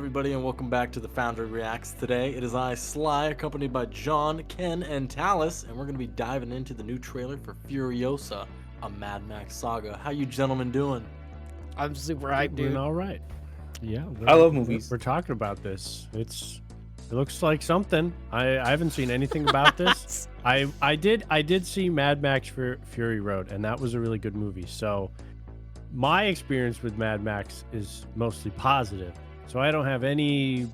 everybody, and welcome back to the Foundry Reacts. Today, it is I, Sly, accompanied by John, Ken, and Talis, and we're going to be diving into the new trailer for Furiosa, a Mad Max saga. How you gentlemen doing? I'm super hyped, dude. Doing all right. Yeah, I love movies. We're talking about this. It looks like something. I haven't seen anything about this. I did see Mad Max Fury Road, and that was a really good movie. So my experience with Mad Max is mostly positive. So I don't have any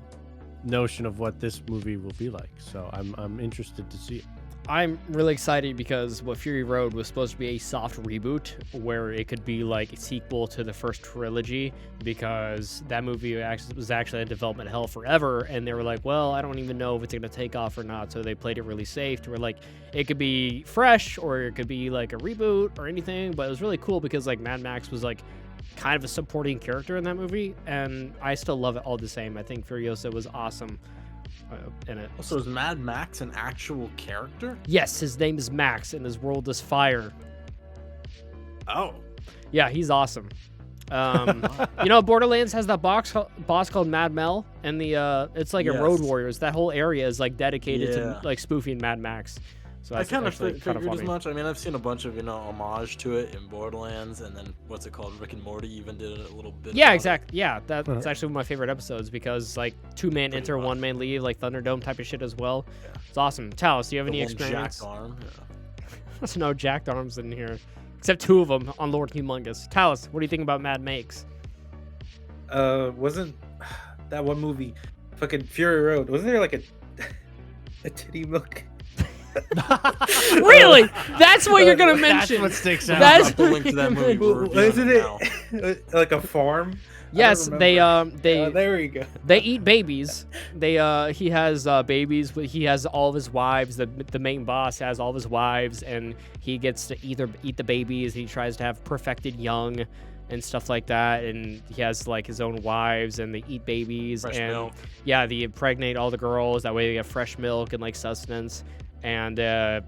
notion of what this movie will be like. So I'm interested to see it. I'm really excited because what Fury Road was supposed to be a soft reboot where it could be like a sequel to the first trilogy, because that movie was actually in development hell forever, and they were like, well, I don't even know if it's going to take off or not, so they played it really safe to where like it could be fresh or it could be like a reboot or anything. But it was really cool because like Mad Max was like kind of a supporting character in that movie, and I still love it all the same. I think Furiosa was awesome in it. So is Mad Max an actual character? Yes, his name is Max, and his world is fire. Oh. Yeah, he's awesome. You know, Borderlands has that boss called Mad Mel, and it's like a Road Warriors. That whole area is like dedicated to like spoofing Mad Max. So I kind of figured as much. I mean, I've seen a bunch of, homage to it in Borderlands, and then what's it called? Rick and Morty even did it a little bit. Yeah, exactly. Yeah, that's actually one of my favorite episodes because like 2-man enter, 1-man leave, like Thunderdome type of shit as well. Yeah. It's awesome. Talis, do you have any experience? Jacked arm. Yeah. There's no jacked arms in here, except 2 of them on Lord Humongous. Talis, what do you think about Mad Max? Wasn't that one movie, fucking Fury Road? Wasn't there like a titty milk? Really? That's what you're gonna mention. That's what sticks out. That's the link to that movie. Isn't it like a farm? Yes, they there we go. They eat babies. He has babies. He has all of his wives. The main boss has all of his wives, and he gets to eat the babies. He tries to have perfected young and stuff like that, and he has like his own wives, and they eat babies. Fresh milk. Yeah, they impregnate all the girls. That way they get fresh milk and like sustenance. And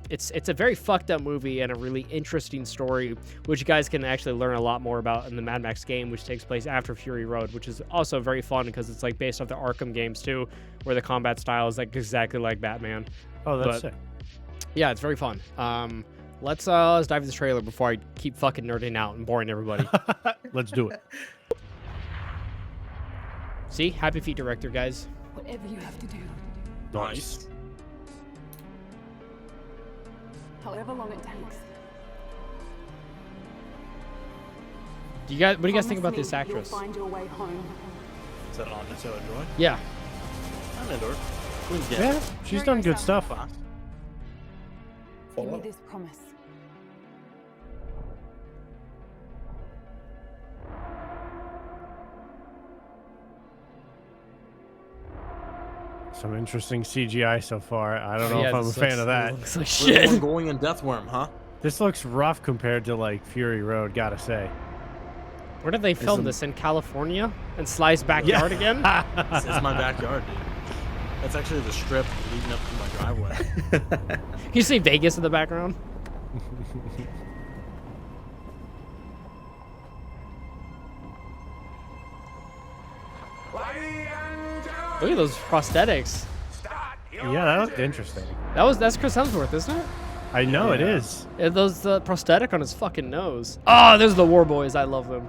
it's a very fucked up movie and a really interesting story, which you guys can actually learn a lot more about in the Mad Max game, which takes place after Fury Road, which is also very fun because it's like based off the Arkham games too, where the combat style is like exactly like Batman. Oh, that's it. Yeah, it's very fun. Let's dive into the trailer before I keep fucking nerding out and boring everybody. Let's do it. See, Happy Feet director, guys. Whatever you have to do. Nice. However long it takes. What do you guys think about this actress? You'll find your way home. Is that on Nintendo Joy? Yeah. I'm into her. Queen's Yeah, she's done good stuff. Give me this promise. Some interesting CGI so far. I don't know if I'm a fan of that. Looks like shit. Going in Deathworm, huh? This looks rough compared to like Fury Road, gotta say. Where did they film this? In California? In Sly's backyard again? This is my backyard, dude. That's actually the strip leading up to my driveway. Can you see Vegas in the background? Look at those prosthetics. Yeah, that looked interesting. That's Chris Hemsworth, isn't it? I know it is. Yeah, those prosthetic on his fucking nose. Oh, there's the War Boys. I love them.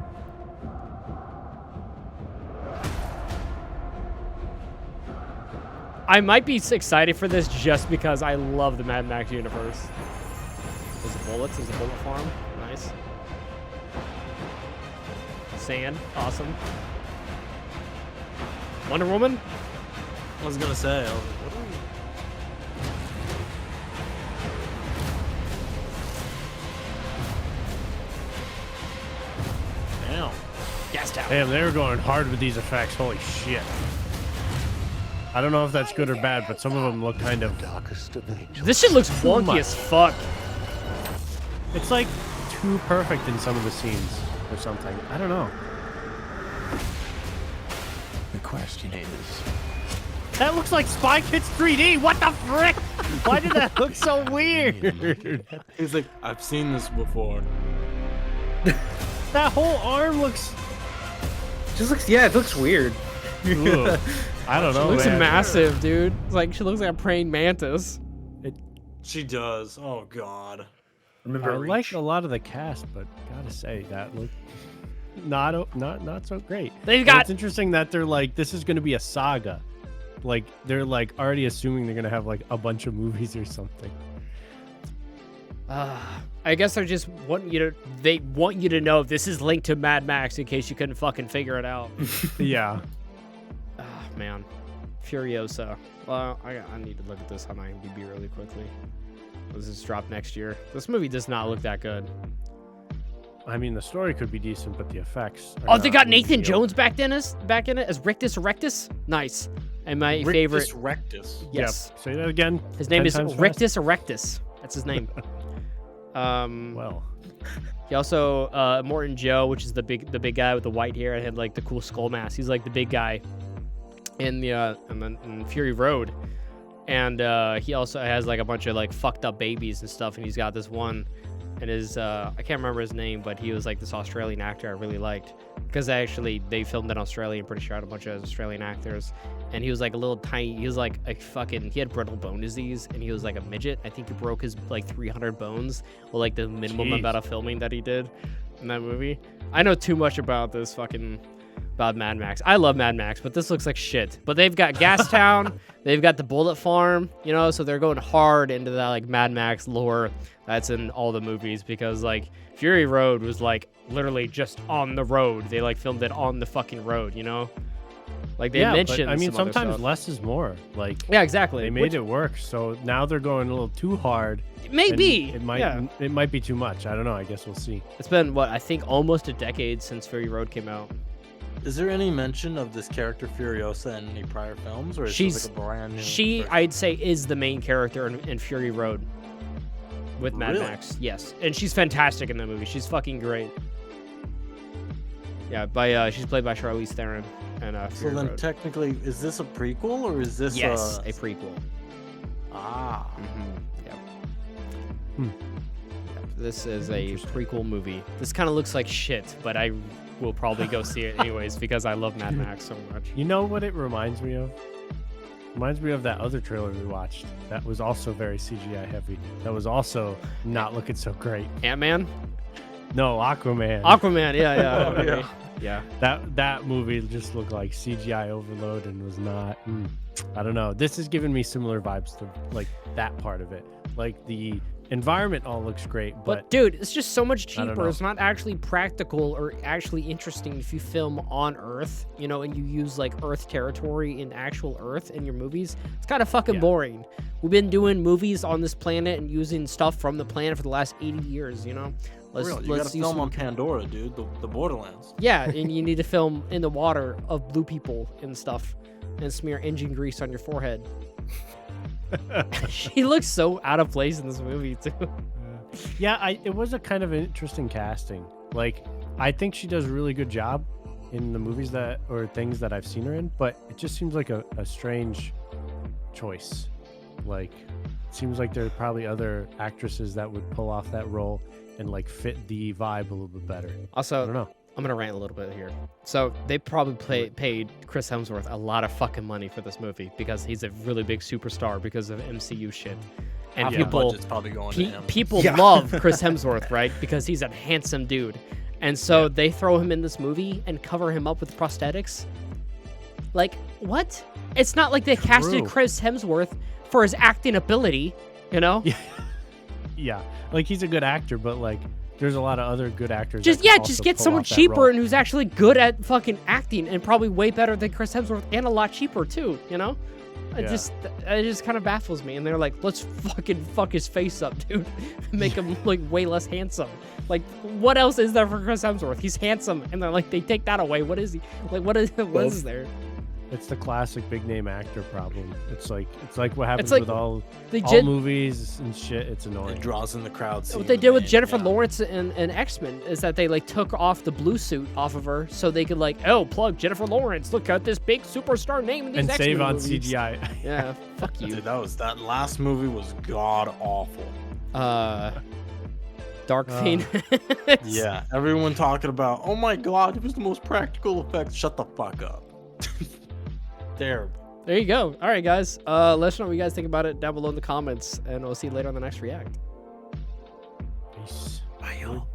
I might be excited for this just because I love the Mad Max universe. There's the bullets. There's the bullet farm. Nice. Sand. Awesome. Wonder Woman. I was gonna say, what are we? Damn. Gas tower. Damn, they were going hard with these effects. Holy shit. I don't know if that's good or bad, but some of them look kind of... This shit looks wonky as fuck. It's like too perfect in some of the scenes or something. I don't know. The question is... That looks like Spy Kids 3D. What the frick? Why did that look so weird? He's like, I've seen this before. That whole arm looks... Just looks, yeah, it looks weird. Ugh. I don't know, looks man. massive, dude. It's like she looks like a praying mantis. She does. Oh God. Remember, I Reach. like a lot of the cast, but gotta say that looked not so great. They've And got it's interesting that they're like, this is going to be a saga. Like they're like already assuming they're going to have like a bunch of movies or something. I guess they just want you to. They want you to know this is linked to Mad Max in case you couldn't fucking figure it out. Yeah. Man, Furiosa. Well, I need to look at this on IMDb really quickly. Does this drop next year? This movie does not look that good. I mean, the story could be decent, but the effects. Oh, they got really Nathan good. Jones back in it as Rictus Erectus. Nice. And my favorite. Rectus. Yes. Yep. Say that again. His name 10 is times fast. Rictus Erectus. That's his name. Well, He also Morton Joe, which is the big guy with the white hair and had like the cool skull mask. He's like the big guy in the in Fury Road, and he also has like a bunch of like fucked up babies and stuff. And he's got this one, and his I can't remember his name, but he was like this Australian actor I really liked because actually they filmed in Australia. I'm pretty sure had a bunch of Australian actors. And he was like a little tiny, he was like a fucking, he had brittle bone disease and he was like a midget. I think he broke his like 300 bones or like the minimum Jeez. amount of filming that he did in that movie. I know too much about this fucking, about Mad Max. I love Mad Max, but this looks like shit. But they've got Gastown, they've got the Bullet Farm, you know, so they're going hard into that like Mad Max lore that's in all the movies because like Fury Road was like literally just on the road. They like filmed it on the fucking road, you know? Like they mentioned. but, I mean, some other sometimes stuff. less is more. Like Yeah, exactly. they made it work, so now they're going a little too hard. and Maybe. it might Yeah. it might be too much. I don't know. I guess we'll see. It's been what I think almost a decade since Fury Road came out. Is there any mention of this character Furiosa in any prior films, or is She's- this like a brand new? She, person? I'd say, is the main character in Fury Road with Mad Really? Max. Yes, and she's fantastic in that movie. She's fucking great. Yeah, she's played by Charlize Theron and So Fury then, Road. technically, is this a prequel or is this Yes, a a prequel. ah? Yep. Hmm. Yep. This is a prequel movie. This kind of looks like shit, but I will probably go see it anyways because I love Mad Max so much. You know what it reminds me of? Reminds me of that other trailer we watched. That was also very CGI heavy. That was also not looking so great. Ant-Man? No, Aquaman. Aquaman, yeah. Oh, yeah. Yeah. That movie just looked like CGI overload and was not. I don't know. This is giving me similar vibes to like that part of it. Like the environment all looks great, But dude, it's just so much I don't cheaper. know. It's not actually practical or actually interesting if you film on Earth, you know, and you use like Earth territory in actual Earth in your movies. It's kind of fucking Yeah. boring. We've been doing movies on this planet and using stuff from the planet for the last 80 years, you know? Real, you gotta use film some- on Pandora, dude. The Borderlands. Yeah, and you need to film in the water of blue people and stuff and smear engine grease on your forehead. She looks so out of place in this movie, too. yeah, it was a kind of interesting casting. Like I think she does a really good job in the movies that or things that I've seen her in, but it just seems like a strange choice. Like it seems like there are probably other actresses that would pull off that role and like fit the vibe a little bit better. I Also, don't know. I'm gonna rant a little bit here. So they probably paid Chris Hemsworth a lot of fucking money for this movie because he's a really big superstar because of MCU shit, and Half the people budget's probably going to him. people Yeah. love Chris Hemsworth, right? Because he's a handsome dude, and so they throw him in this movie and cover him up with prosthetics. Like what? It's not like they casted True. Chris Hemsworth for his acting ability, you know? Yeah, like he's a good actor, but like there's a lot of other good actors. Just that can just also get pull someone off that cheaper role. and who's actually good at fucking acting and probably way better than Chris Hemsworth and a lot cheaper too, you know? It Yeah. just kind of baffles me. And they're like, let's fucking fuck his face up, dude. Make him like way less handsome. Like, what else is there for Chris Hemsworth? He's handsome, and they're like, they take that away. What is he? Like, what is there? It's the classic big name actor problem. It's like what happens like with all They movies and shit. It's annoying. It draws in the crowd. What they did with Jennifer Lawrence. Lawrence and X-Men is that they like took off the blue suit off of her so they could like, oh, plug Jennifer Lawrence. Look at this big superstar name in these and X-Men save on movies. CGI. Yeah, fuck you. Dude, that last movie was god awful. Dark Phoenix. Yeah, everyone talking about, oh my god, it was the most practical effects. Shut the fuck up. Terrible. There you go. All right, guys. Let us know what you guys think about it down below in the comments, and we'll see you later on the next react. Peace. Bye, y'all.